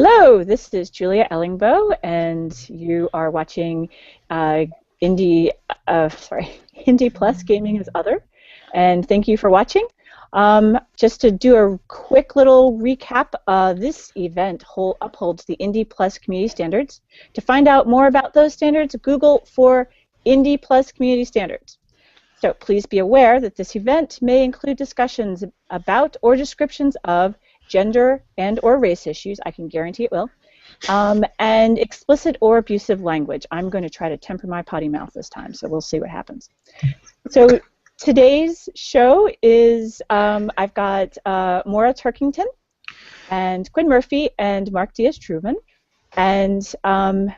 Hello, this is Julia Ellingboe, and you are watching Indie Plus Gaming is Other, and thank you for watching. Just to do a quick little recap, this event upholds the Indie Plus community standards. To find out more about those standards, Google for Indie Plus community standards. So please be aware that this event may include discussions about or descriptions of gender and or race issues, I can guarantee it will, and explicit or abusive language. I'm going to try to temper my potty mouth this time, so we'll see what happens. So today's show is, I've got Moyra Turkington and Quinn Murphy and Diaz Truman, and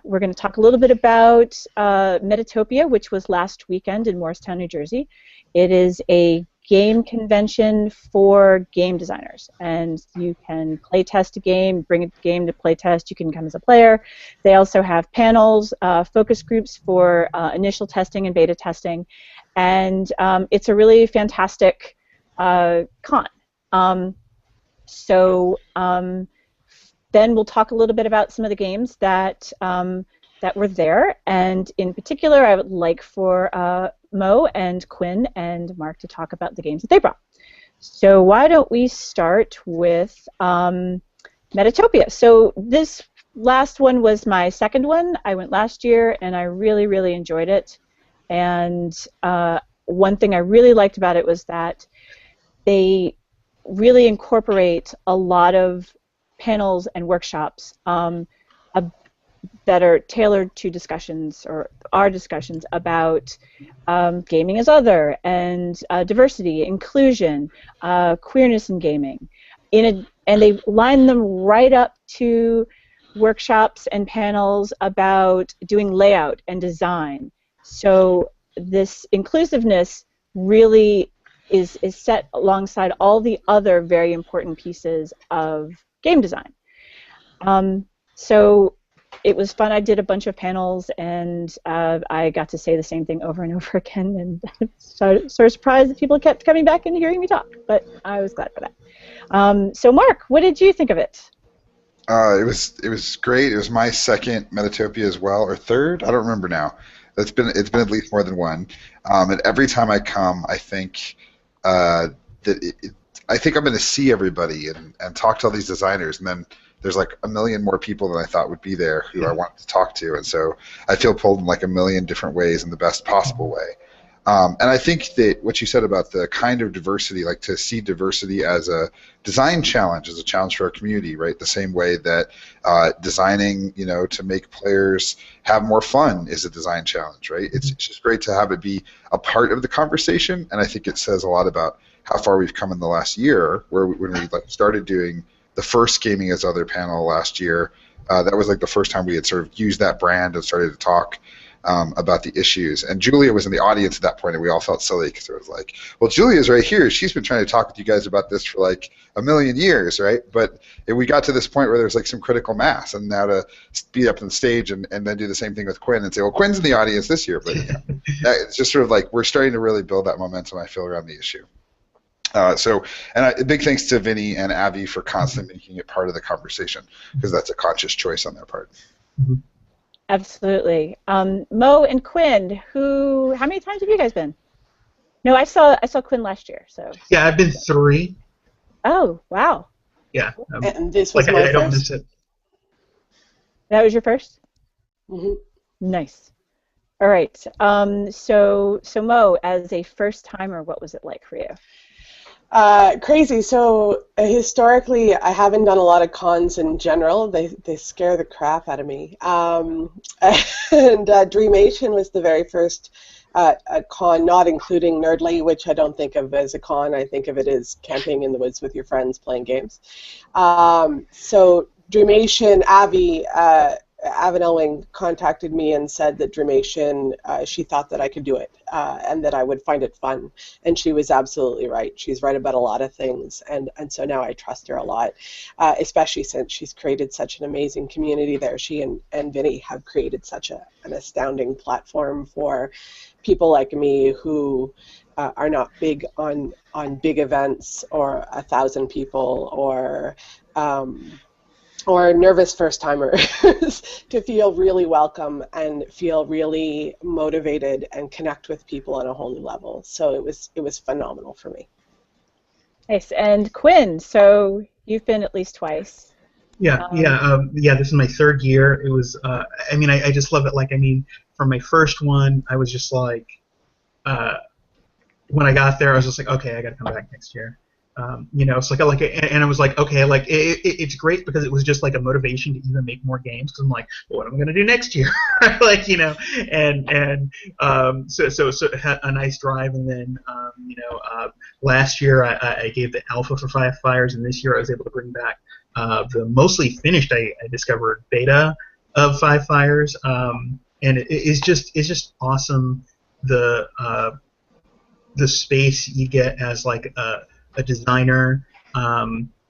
we're going to talk a little bit about Metatopia, which was last weekend in Morristown, New Jersey. It is a game convention for game designers, and you can play test a game, bring a game to play test, you can come as a player. They also have panels, focus groups for initial testing and beta testing, and it's a really fantastic con. Then we'll talk a little bit about some of the games that that were there, and in particular I would like for Mo and Quinn and Mark to talk about the games that they brought. So why don't we start with Metatopia. So this last one was my second one. I went last year and I really, really enjoyed it. And one thing I really liked about it was that they really incorporate a lot of panels and workshops that are tailored to discussions, or our discussions, about gaming as other, and diversity, inclusion, queerness in gaming. And they line them right up to workshops and panels about doing layout and design. So this inclusiveness really is set alongside all the other very important pieces of game design. So it was fun. I did a bunch of panels, and I got to say the same thing over and over again, and sort of surprised that people kept coming back and hearing me talk, but I was glad for that. So Mark, what did you think of it? It was great. It was my second Metatopia as well, or third. I don't remember now. It's been at least more than one. And every time I come, I think I think I'm going to see everybody and talk to all these designers, and then there's like a million more people than I thought would be there who I wanted to talk to, and so I feel pulled in like a million different ways in the best possible way. And I think that what you said about the kind of diversity, like to see diversity as a design challenge, as a challenge for our community, right? The same way that designing, to make players have more fun is a design challenge, right? It's just great to have it be a part of the conversation, and I think it says a lot about how far we've come in the last year, when we started doing the first Gaming as Other panel last year. That was like the first time we had sort of used that brand and started to talk about the issues. And Julia was in the audience at that point, and we all felt silly because it was like, well, Julia's right here. She's been trying to talk with you guys about this for like a million years, right? But we got to this point where there's like some critical mass, and now to be up on the stage and then do the same thing with Quinn and say, well, Quinn's in the audience this year, but it's just sort of like we're starting to really build that momentum, I feel, around the issue. Big thanks to Vinny and Avi for constantly making it part of the conversation, because that's a conscious choice on their part. Absolutely. Mo and Quinn, how many times have you guys been? No, I saw Quinn last year. So yeah, I've been 3. Oh, wow. Yeah. And this was my I first? don't miss it. That was your first? Mm-hmm. Nice. All right. So Mo, as a first timer, what was it like for you? Crazy. So historically, I haven't done a lot of cons in general. They scare the crap out of me. And Dreamation was the very first con, not including Nerdly, which I don't think of as a con. I think of it as camping in the woods with your friends playing games. So Dreamation, Avi Ellingboe contacted me and said that Dreamation, she thought that I could do it and that I would find it fun. And she was absolutely right. She's right about a lot of things, and so now I trust her a lot, especially since she's created such an amazing community there. She and Vinny have created such an astounding platform for people like me who are not big on big events or 1,000 people or or nervous first-timers to feel really welcome and feel really motivated and connect with people on a whole new level. So it was phenomenal for me. Nice. And Quinn, so you've been at least twice. Yeah, yeah. This is my third year. It was. I mean, I just love it. Like, I mean, from my first one, I was just like, when I got there, I was just like, okay, I got to come back next year. You know, it's and I was like, okay, like it's great because it was just like a motivation to even make more games. Because I'm like, well, what am I gonna do next year? Like, you know, so had a nice drive, and then you know, last year I gave the alpha for Five Fires, and this year I was able to bring back the mostly finished. I discovered beta of Five Fires, and it's just awesome. The space you get as like a designer,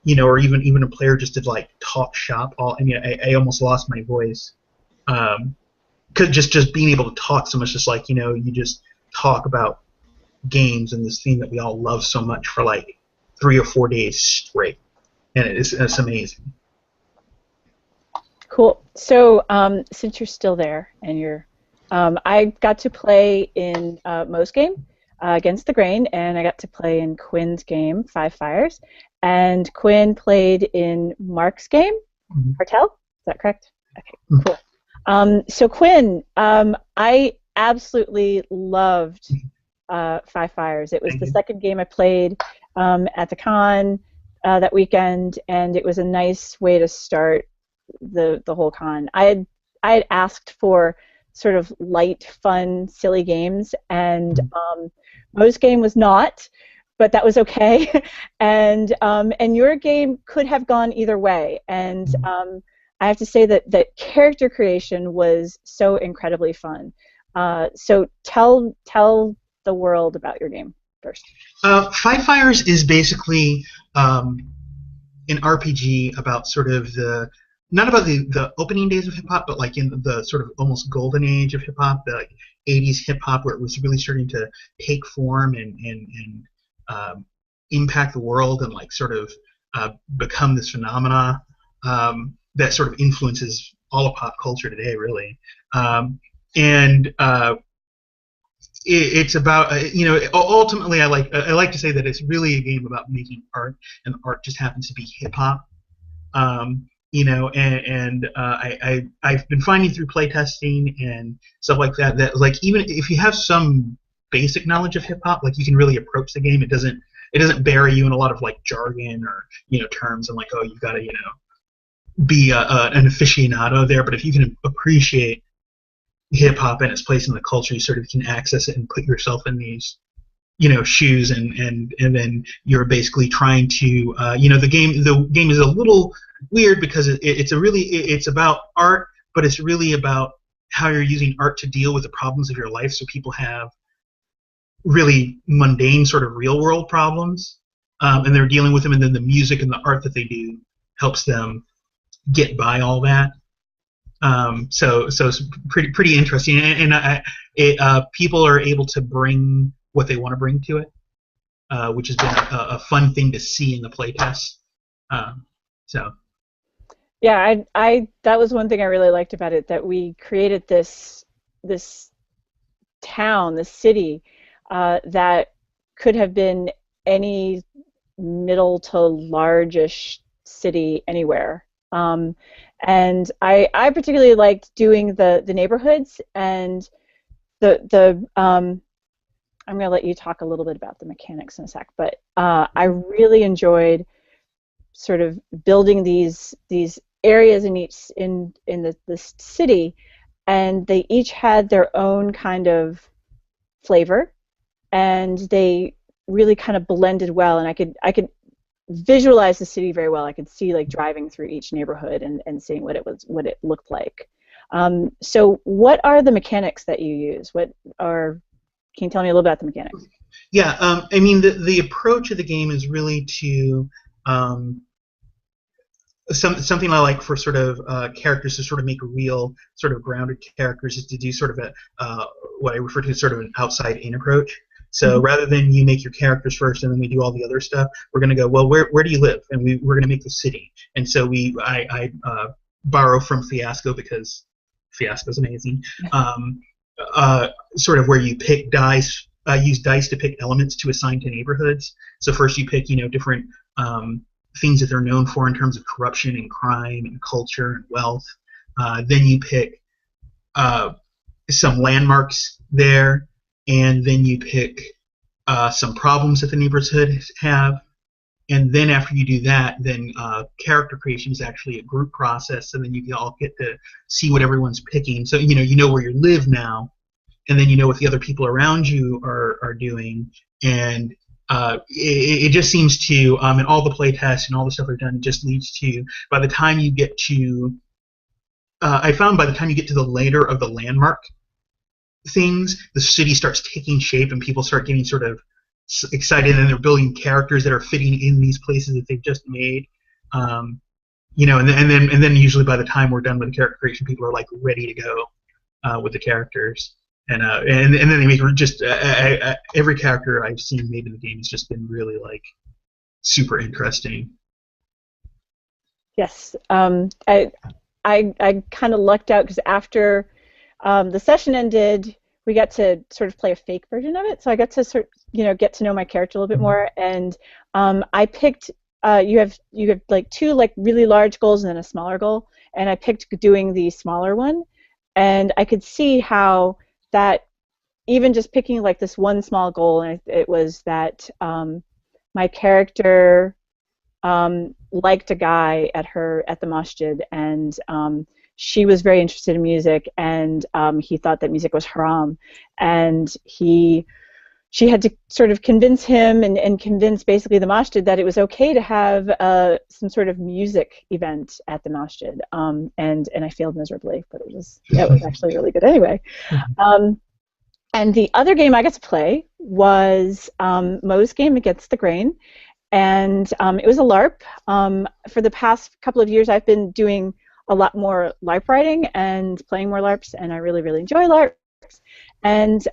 you know, or even a player just to like talk shop. I mean, I almost lost my voice, cause just being able to talk so much, just like, you know, you just talk about games and this theme that we all love so much for like 3 or 4 days straight, and it's amazing. Cool. So since you're still there and you're, I got to play in Mo's game. Against the Grain, and I got to play in Quinn's game, Five Fires, and Quinn played in Mark's game, Cartel. Is that correct? Okay, cool. So Quinn, I absolutely loved Five Fires. It was the second game I played at the con that weekend, and it was a nice way to start the whole con. I had asked for sort of light, fun, silly games, and Mo's game was not, but that was okay. And your game could have gone either way. And I have to say that character creation was so incredibly fun. So tell the world about your game first. Five Fires is basically an RPG about sort of not about the opening days of hip hop, but like in the sort of almost golden age of hip hop, the like 80s hip hop, where it was really starting to take form and impact the world and like sort of become this phenomena that sort of influences all of pop culture today, really. It's about you know, ultimately I like to say that it's really a game about making art, and art just happens to be hip hop. You know, and I've been finding through playtesting and stuff like that like even if you have some basic knowledge of hip hop, like you can really approach the game. It doesn't bury you in a lot of like jargon or, you know, terms and like, oh, you've got to, you know, be an aficionado there. But if you can appreciate hip hop and its place in the culture, you sort of can access it and put yourself in these, you know, shoes, and then you're basically trying to you know, the game is a little weird because it's about art, but it's really about how you're using art to deal with the problems of your life. So people have really mundane sort of real world problems, and they're dealing with them, and then the music and the art that they do helps them get by all that. So it's pretty interesting, and people are able to bring what they want to bring to it, which has been a fun thing to see in the playtest. So. Yeah, I that was one thing I really liked about it, that we created this town, this city, that could have been any middle to largish city anywhere. And I particularly liked doing the neighborhoods, and I'm going to let you talk a little bit about the mechanics in a sec, but I really enjoyed sort of building these areas in the city, and they each had their own kind of flavor, and they really kind of blended well, and I could visualize the city very well. I could see like driving through each neighborhood and seeing what it looked like. So what are the mechanics that you use? Can you tell me a little about the mechanics? Yeah, I mean, the approach of the game is really to something I like for sort of characters to sort of make real, sort of grounded characters, is to do sort of what I refer to as sort of an outside-in approach. So rather than you make your characters first and then we do all the other stuff, we're going to go, well, where do you live? And we're going to make the city. And so I borrow from Fiasco because Fiasco's amazing. Sort of where you pick dice, use dice to pick elements to assign to neighborhoods. So first you pick, different things that they're known for in terms of corruption and crime and culture and wealth. Then you pick some landmarks there, and then you pick some problems that the neighborhoods have. And then after you do that, then character creation is actually a group process, and then you all get to see what everyone's picking. So you know where you live now, and then you know what the other people around you are doing. And it just seems to, and all the play tests and all the stuff I've done, it just leads to, by the time you get to, I found by the time you get to the later of the landmark things, the city starts taking shape and people start getting sort of excited, and they're building characters that are fitting in these places that they've just made. And then usually by the time we're done with the character creation, people are like ready to go with the characters. And then they make just every character I've seen made in the game has just been really like super interesting. Yes, I kind of lucked out because after the session ended, we got to sort of play a fake version of it. So I got to get to know my character a little bit more, and I picked. You have like two like really large goals and then a smaller goal, and I picked doing the smaller one, and I could see how that even just picking like this one small goal, and it was that my character liked a guy at the masjid, and she was very interested in music, and he thought that music was haram, and she had to sort of convince him and convince basically the masjid that it was okay to have some sort of music event at the masjid, and I failed miserably, but it was actually really good anyway. And the other game I got to play was Mo's game Against the Grain, and it was a LARP. For the past couple of years, I've been doing a lot more LARP writing and playing more LARPs, and I really, really enjoy LARPs. And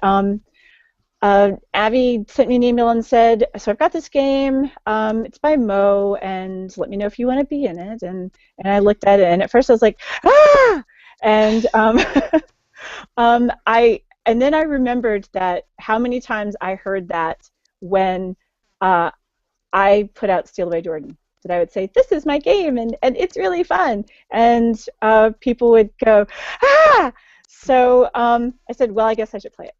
Abby sent me an email and said, so I've got this game, it's by Mo, and let me know if you want to be in it. And I looked at it, and at first I was like, ah! And and then I remembered that how many times I heard that when I put out Steal Away Jordan. That I would say, this is my game, and it's really fun. And people would go, ah! So I said, well, I guess I should play it.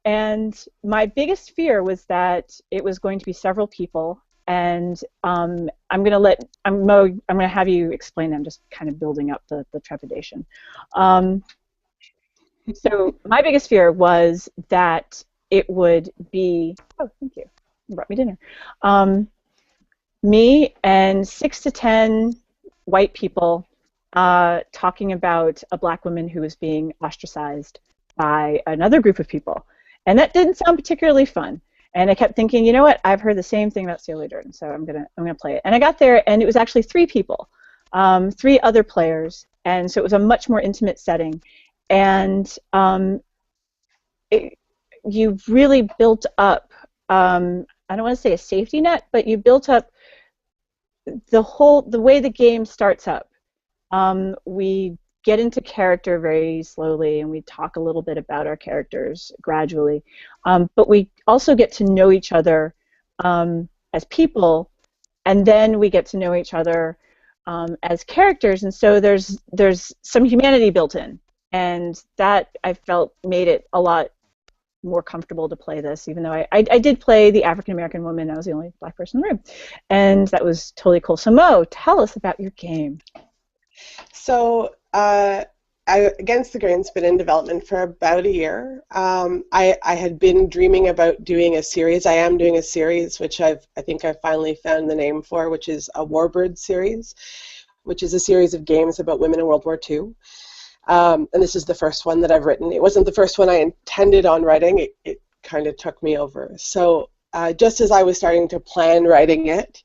And my biggest fear was that it was going to be several people, and I'm going to have you explain. I'm just kind of building up the trepidation. So my biggest fear was that it would be, oh, thank you, you brought me dinner. Me and 6 to 10 white people talking about a black woman who was being ostracized by another group of people. And that didn't sound particularly fun. And I kept thinking, you know what, I've heard the same thing about Steal Away Jordan, so I'm gonna play it. And I got there, and it was actually 3 people, 3 other players, and so it was a much more intimate setting. And you really built up, I don't want to say a safety net, but you built up the way the game starts up. We get into character very slowly, and we talk a little bit about our characters gradually, but we also get to know each other as people, and then we get to know each other as characters, and so there's some humanity built in, and that I felt made it a lot more comfortable to play this, even though I did play the African American woman. I was the only black person in the room, and that was totally cool. So Mo, tell us about your game. So Against the Grain's been in development for about a year. I had been dreaming about doing a series. I am doing a series, which I think I finally found the name for, which is a Warbird series, which is a series of games about women in World War II. And this is the first one that I've written. It wasn't the first one I intended on writing. It kind of took me over. So just as I was starting to plan writing it,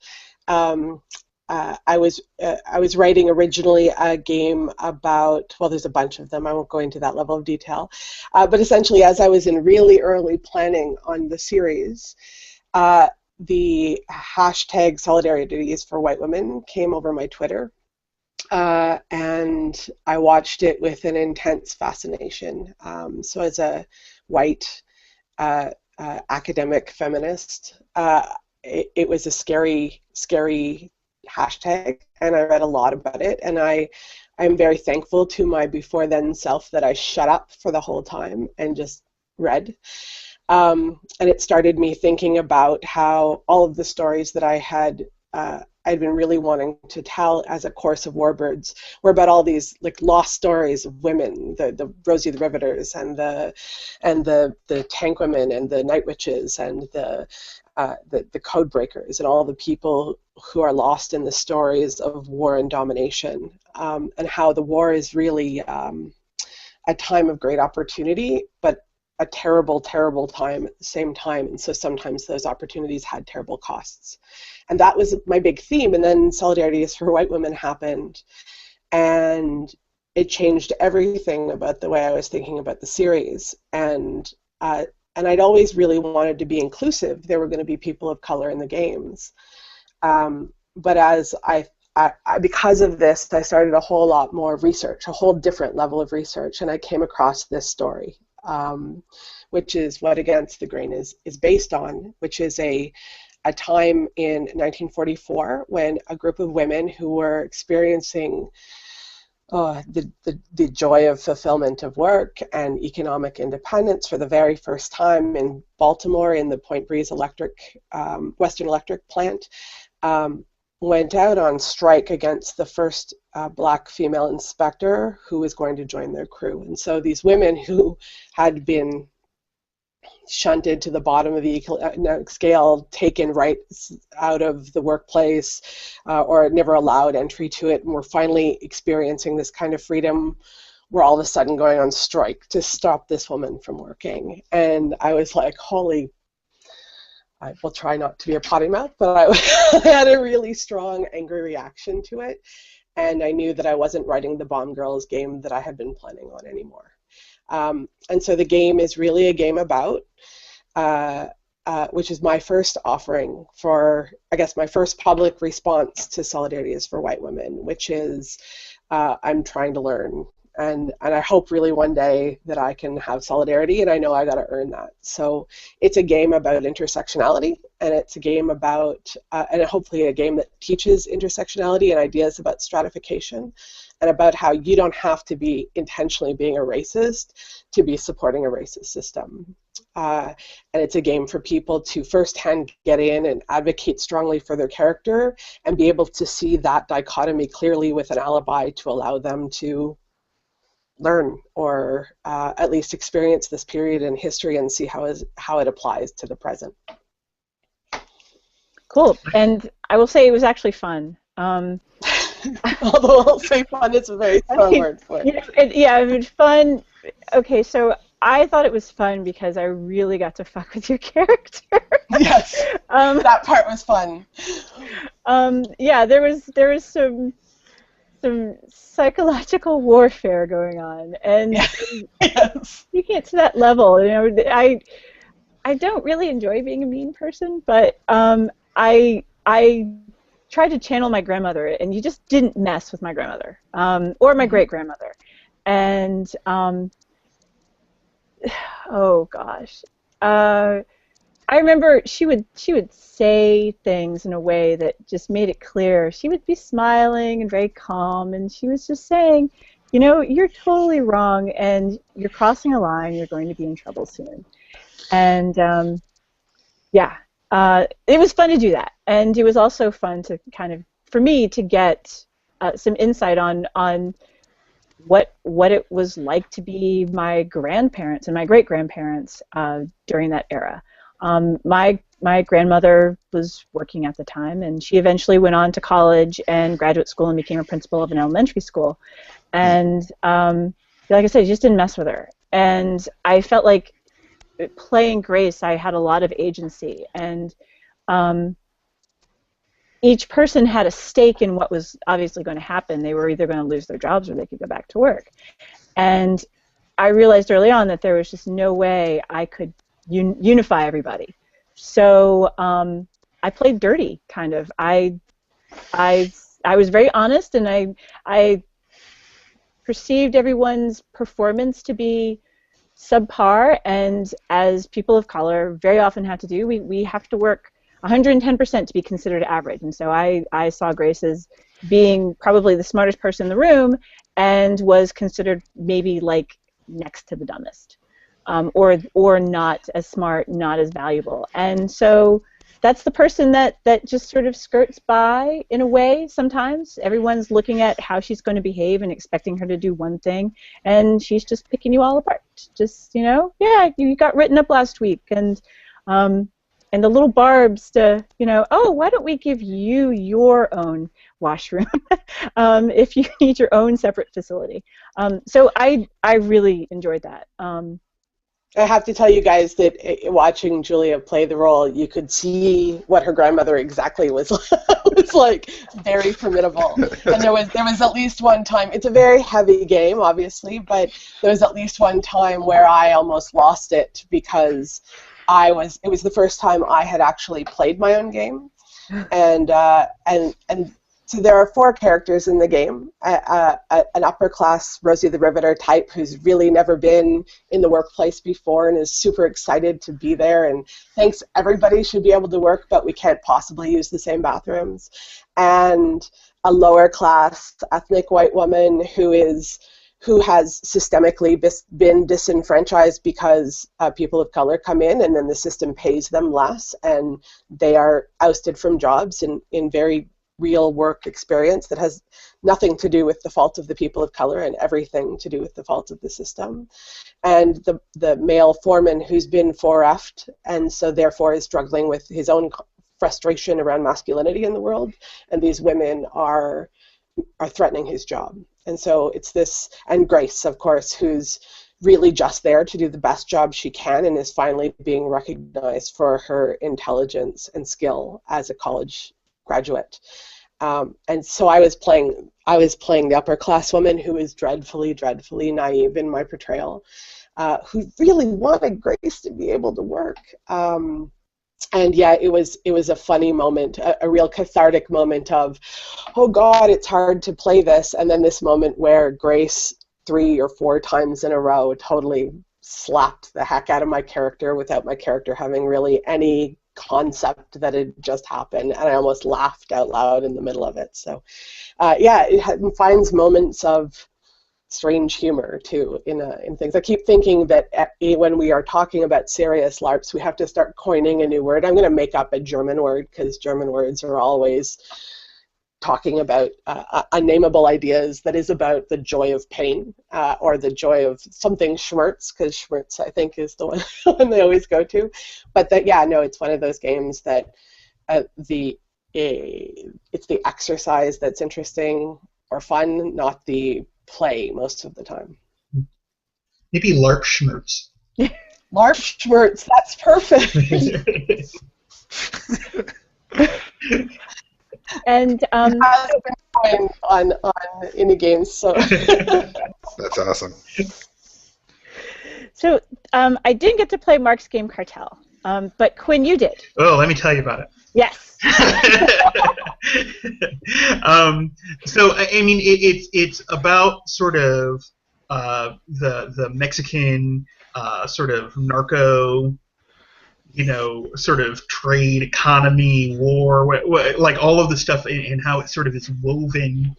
I was writing originally a game about, well, there's a bunch of them. I won't go into that level of detail, but essentially, as I was in really early planning on the series, the hashtag Solidarity is for White Women came over my Twitter, and I watched it with an intense fascination. So as a white academic feminist, it was a scary, scary hashtag, and I read a lot about it, and I'm very thankful to my before then self that I shut up for the whole time and just read. And it started me thinking about how all of the stories that I'd been really wanting to tell as a course of Warbirds were about all these like lost stories of women, the Rosie the Riveters and the Tank Women and the Night Witches and the Code Breakers and all the people who are lost in the stories of war and domination, and how the war is really a time of great opportunity, but a terrible, terrible time at the same time. And so sometimes those opportunities had terrible costs. And that was my big theme. And then Solidarity is for White Women happened, and it changed everything about the way I was thinking about the series. And I'd always really wanted to be inclusive. There were going to be people of color in the games. But as because of this, I started a whole lot more research, a whole different level of research, and I came across this story, which is what Against the Grain is based on, which is a time in 1944 when a group of women who were experiencing the joy of fulfillment of work and economic independence for the very first time in Baltimore in the Point Breeze Western Electric plant, went out on strike against the first black female inspector who was going to join their crew. And so these women who had been shunted to the bottom of the economic scale, taken right out of the workplace, or never allowed entry to it, and were finally experiencing this kind of freedom, were all of a sudden going on strike to stop this woman from working. And I was like, holy, I will try not to be a potty mouth, but I had a really strong, angry reaction to it, and I knew that I wasn't writing the Bomb Girls game that I had been planning on anymore. And so the game is really a game about, which is my first offering for, I guess, my first public response to Solidarity is for White Women, which is I'm trying to learn. And I hope really one day that I can have solidarity, and I know I got to earn that. So it's a game about intersectionality, and it's a game about, and hopefully a game that teaches intersectionality and ideas about stratification, and about how you don't have to be intentionally being a racist to be supporting a racist system. And it's a game for people to firsthand get in and advocate strongly for their character and be able to see that dichotomy clearly with an alibi to allow them to learn or at least experience this period in history and see how it applies to the present. Cool. And I will say it was actually fun. Although I'll say fun is a very strong word for it. Yeah, it was fun. Okay, so I thought it was fun because I really got to fuck with your character. Yes, that part was fun. Yeah, there was some psychological warfare going on, and yes. you get to that level. You know, I don't really enjoy being a mean person, but I tried to channel my grandmother, and you just didn't mess with my grandmother or my great grandmother, and oh gosh. I remember she would say things in a way that just made it clear. She would be smiling and very calm, and she was just saying, you know, you're totally wrong, and you're crossing a line. You're going to be in trouble soon. And yeah, it was fun to do that, and it was also fun to kind of, for me, to get some insight on what it was like to be my grandparents and my great grandparents during that era. My grandmother was working at the time, and she eventually went on to college and graduate school and became a principal of an elementary school. And like I said, I just didn't mess with her. And I felt like playing Grace, I had a lot of agency. And each person had a stake in what was obviously going to happen. They were either going to lose their jobs or they could go back to work. And I realized early on that there was just no way I could unify everybody. So I played dirty, kind of. I was very honest, and I perceived everyone's performance to be subpar, and as people of color very often have to do, we have to work 110% to be considered average. And so I saw Grace as being probably the smartest person in the room, and was considered maybe like next to the dumbest, or not as smart, not as valuable. And so that's the person that just sort of skirts by in a way sometimes. Everyone's looking at how she's going to behave and expecting her to do one thing, and she's just picking you all apart. Just, yeah, you got written up last week, and the little barbs to, oh, why don't we give you your own washroom if you need your own separate facility. So I really enjoyed that. I have to tell you guys that watching Julia play the role, you could see what her grandmother exactly was was like, very formidable. And there was at least one time. It's a very heavy game, obviously, but there was at least one time where I almost lost it because it was the first time I had actually played my own game, and so there are 4 characters in the game. An upper-class Rosie the Riveter type who's really never been in the workplace before and is super excited to be there and thinks everybody should be able to work, but we can't possibly use the same bathrooms. And a lower-class ethnic white woman who has systemically been disenfranchised because people of color come in and then the system pays them less, and they are ousted from jobs in very real work experience that has nothing to do with the fault of the people of color and everything to do with the fault of the system. And the male foreman who's been 4F'd and so therefore is struggling with his own frustration around masculinity in the world, and these women are threatening his job. And so it's this, and Grace, of course, who's really just there to do the best job she can and is finally being recognized for her intelligence and skill as a college graduate. And so I was playing the upper class woman who is dreadfully, dreadfully naive in my portrayal, who really wanted Grace to be able to work. And yeah, it was a funny moment, a real cathartic moment of, oh God, it's hard to play this, and then this moment where Grace 3 or 4 times in a row totally slapped the heck out of my character without my character having really any concept that had just happened, and I almost laughed out loud in the middle of it. So yeah, it finds moments of strange humor too in things. I keep thinking that when we are talking about serious LARPs, we have to start coining a new word. I'm going to make up a German word because German words are always talking about unnameable ideas that is about the joy of pain or the joy of something Schmerz, because Schmerz, I think, is the one they always go to. But that, yeah, no, it's one of those games that it's the exercise that's interesting or fun, not the play most of the time. Maybe LARP Schmerz. LARP Schmerz, that's perfect. And has been on indie games, so That's awesome. So I didn't get to play Mark's game Cartel, but Quinn, you did. Oh, let me tell you about it. Yes. So I mean, it's about sort of the Mexican sort of narco, sort of trade, economy, war, like all of the stuff, and how it sort of is woven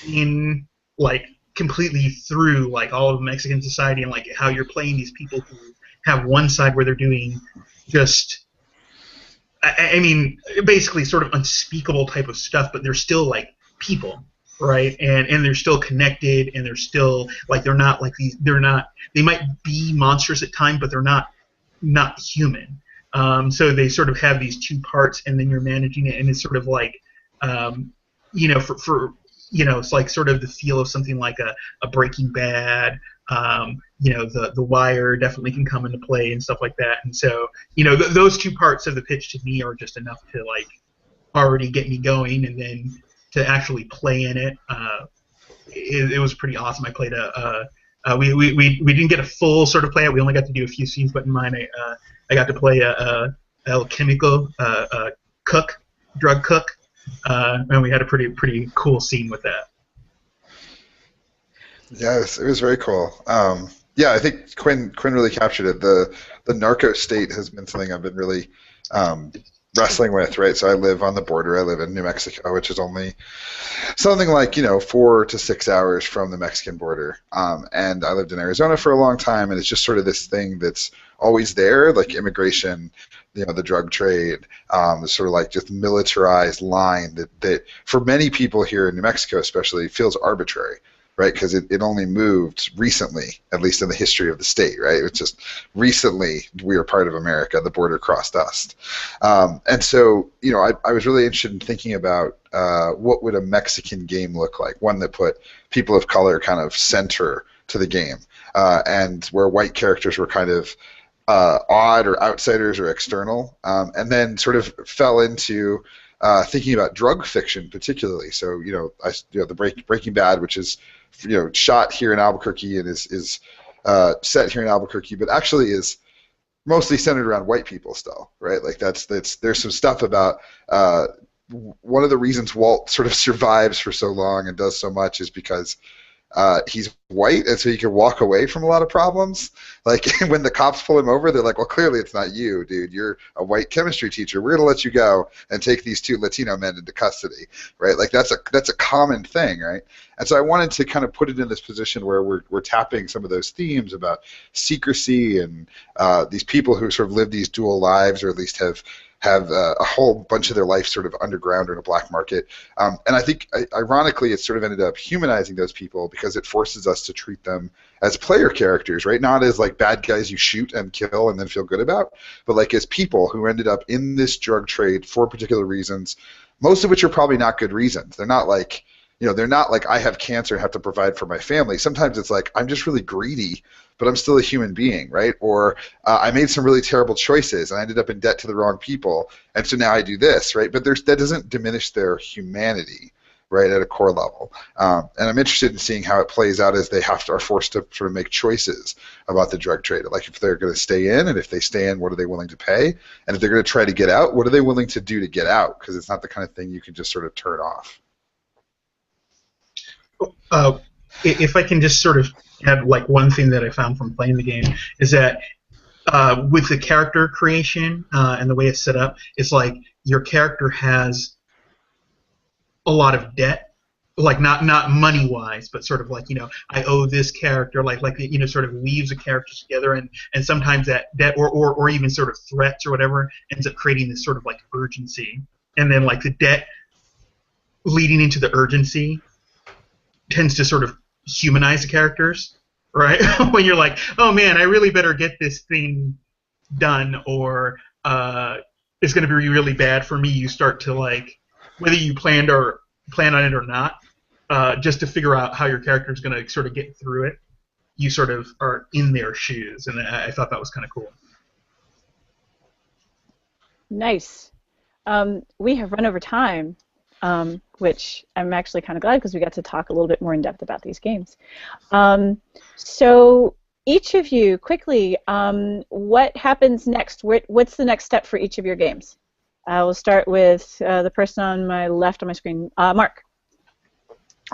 in, like, completely through, like, all of Mexican society, and like how you're playing these people who have one side where they're doing just, I mean, basically sort of unspeakable type of stuff, but they're still like people, right? And they're still connected, and they're still like, they're not like these, they might be monstrous at times, but they're not human. So they sort of have these two parts, and then you're managing it, and it's sort of like, it's like sort of the feel of something like a Breaking Bad. The Wire definitely can come into play and stuff like that. And so, those two parts of the pitch to me are just enough to, like, already get me going, and then to actually play in it, it was pretty awesome. I played we didn't get a full sort of play it. We only got to do a few scenes, but in mine, I got to play a alchemical drug cook, and we had a pretty cool scene with that. Yeah, it was very cool. Yeah, I think Quinn really captured it. The narco state has been something I've been really wrestling with, right? So I live on the border. I live in New Mexico, which is only something like 4 to 6 hours from the Mexican border. And I lived in Arizona for a long time, and it's just sort of this thing that's always there, like immigration, the drug trade, the sort of like just militarized line that for many people here in New Mexico especially feels arbitrary. Right, because it only moved recently, at least in the history of the state, right? It's just recently we were part of America, the border crossed us. And so, I was really interested in thinking about what would a Mexican game look like, one that put people of color kind of center to the game, and where white characters were kind of odd or outsiders or external, and then sort of fell into thinking about drug fiction particularly. So, the Breaking Bad, which is shot here in Albuquerque and is set here in Albuquerque, but actually is mostly centered around white people still, right? Like there's some stuff about one of the reasons Walt sort of survives for so long and does so much is because he's white, and so he can walk away from a lot of problems. Like when the cops pull him over, they're like, well, clearly it's not you, dude. You're a white chemistry teacher. We're going to let you go and take these 2 Latino men into custody, right? Like that's a common thing, right? And so I wanted to kind of put it in this position where we're tapping some of those themes about secrecy and these people who sort of live these dual lives, or at least have a whole bunch of their life sort of underground or in a black market. And I think, ironically, it sort of ended up humanizing those people because it forces us to treat them as player characters, right? Not as like bad guys you shoot and kill and then feel good about, but like as people who ended up in this drug trade for particular reasons, most of which are probably not good reasons. They're not like, I have cancer and have to provide for my family. Sometimes it's like, I'm just really greedy, but I'm still a human being, right? Or I made some really terrible choices and I ended up in debt to the wrong people, and so now I do this, right? But that doesn't diminish their humanity, right, at a core level. And I'm interested in seeing how it plays out as they are forced to sort of make choices about the drug trade. Like if they're going to stay in, and if they stay in, what are they willing to pay? And if they're going to try to get out, what are they willing to do to get out? Because it's not the kind of thing you can just sort of turn off. If I can just sort of add like one thing that I found from playing the game is that with the character creation and the way it's set up, it's like your character has a lot of debt, like not money wise, but sort of like I owe this character, like sort of weaves the characters together, and sometimes that debt or even sort of threats or whatever ends up creating this sort of like urgency, and then like the debt leading into the urgency tends to sort of humanize the characters, right? When you're like, oh man, I really better get this thing done, or it's going to be really bad for me. You start to like, whether you plan on it or not, just to figure out how your character is going to sort of get through it. You sort of are in their shoes, and I thought that was kind of cool. Nice. We have run over time. Which I'm actually kind of glad because we got to talk a little bit more in depth about these games. So each of you, quickly, what happens next? What's the next step for each of your games? We'll start with the person on my left on my screen, Mark.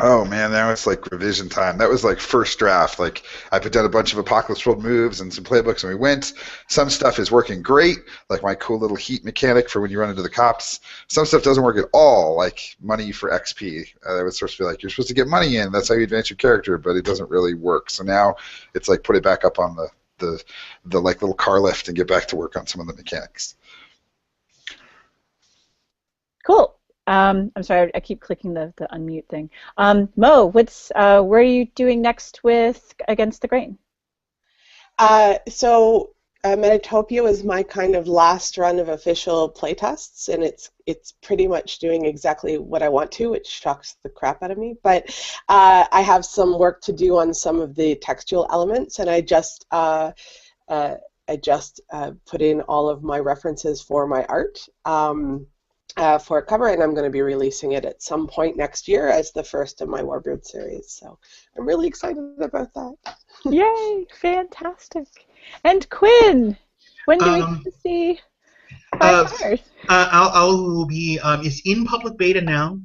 Oh man, that was like revision time. That was like first draft. Like I put down a bunch of Apocalypse World moves and some playbooks, and we went. Some stuff is working great, like my cool little heat mechanic for when you run into the cops. Some stuff doesn't work at all, like money for XP. That was supposed to be like you're supposed to get money in. That's how you advance your character, but it doesn't really work. So now it's like put it back up on the like little car lift and get back to work on some of the mechanics. Cool. I'm sorry, I keep clicking the unmute thing. Mo, where are you doing next with Against the Grain? So Metatopia was my kind of last run of official playtests, and it's pretty much doing exactly what I want to, which shocks the crap out of me. But I have some work to do on some of the textual elements, and I just put in all of my references for my art. for a cover, and I'm going to be releasing it at some point next year as the first of my Warbird series. So I'm really excited about that. Yay! Fantastic. And Quinn, when do we get to see Five Fires? I'll be. It's in public beta now.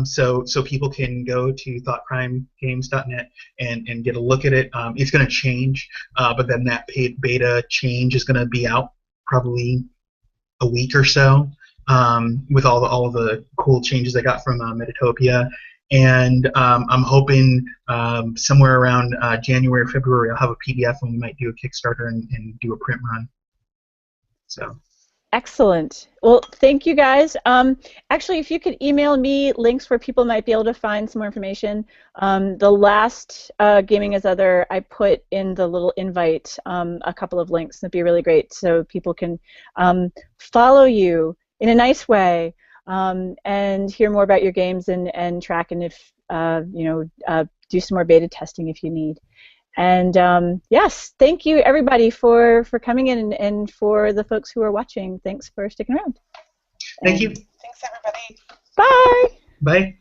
So people can go to thoughtcrimegames.net and get a look at it. It's going to change, but then that paid beta change is going to be out probably a week or so, with all of the cool changes I got from Metatopia. And I'm hoping somewhere around January or February I'll have a PDF, and we might do a Kickstarter and do a print run. So. Excellent. Well, thank you guys. Actually, if you could email me links where people might be able to find some more information. The last Gaming as Other, I put in the little invite a couple of links. That'd be really great, so people can follow you in a nice way and hear more about your games and track, and if do some more beta testing if you need. And yes, thank you everybody for coming in, and for the folks who are watching, thanks for sticking around. Thank you. Thanks everybody. Bye. Bye.